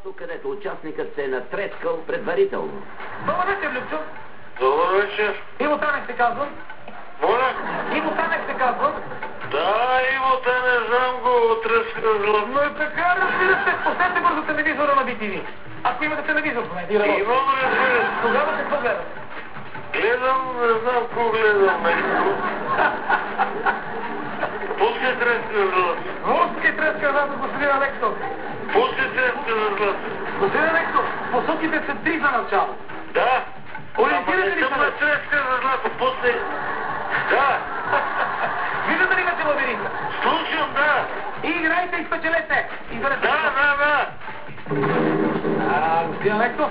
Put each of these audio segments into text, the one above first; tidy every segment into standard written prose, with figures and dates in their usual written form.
шоуто, където участникът се е натрескал предварително. Добър вечер, Любчо. Добър вечер. Иво Танев се казвам. Моля? Иво Танев се казвам. Да, Иво, те не знам го отръскал. Но е така, разбира се, пуснете бързо телевизора на BTV. Ако имате телевизор в момента и работи. Имам, разбира се. Тогава какво гледате? Гледам, не знам какво гледам, нещо. Пускай треска за злато. Морски треска за господин Алексов. Пускай треска за злато. Господин Алексов, посоките са 3 за начало. Да. Ориентирате Ама ли не съм се? на треска за злато, пускай. Да. Виждате ли имате лабиринта? Слушам, да. И играйте и спечелете. Изберете. Да. Господин Алексов,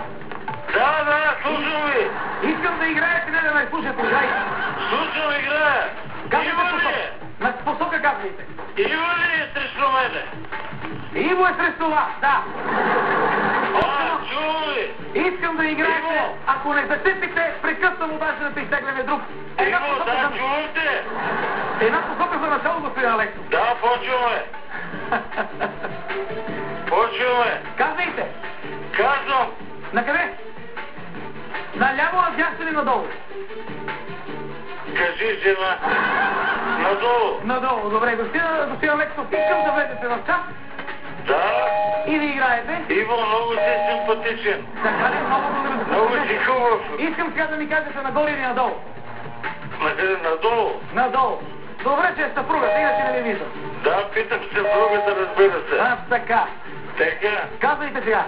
Да, слушам ви. искам да играете, не да ме слушате. Играйте. Слушам, играя. Казвайте Иво ли посока. е? На посока казвайте. Иво ли е срещу мене? Иво е срещу вас, да. Чувам ли? Искам да играете. Иво! Ако не зачепите, прекъсвам удачната и изтегляме друг. Иво, да, чувам те. Една посока за начало, господин Алексов. Да, почваме. Почваме. Казвайте. Казвам. На къде? Наляво, надясно или надолу? Кажи, жена. Надолу. Надолу, добре. Господин Алексов, искам да влезете в час Да. и да играете. Иво, много си симпатичен. Така ли? Много Много си хубав. Искам сега да ми кажете нагоре или надолу? Надолу. Надолу. Добре, че е съпругата, иначе не ви виждам. Да, питам се съпругата, разбира се. Така. Така. Казвайте сега.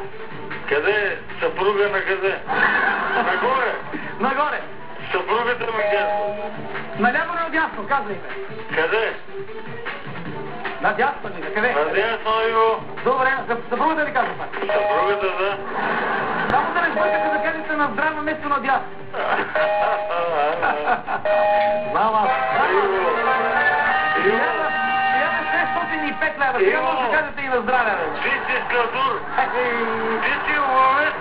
Къде е? Съпруга на къде? Нагоре. Нагоре. Съпругата ми казва. Наляво или надясно? Казвайте. Къде? Надясно ли? На къде? Надясно, Иво. Добре, съпругата ви казва пак. Съпругата, да. Само да не сбъркате да кажете на здраво место надясно. Мама. Иво. Трябва 605 лева. Сега може да кажете и на здраве. Ти си складур. Ти си ловец.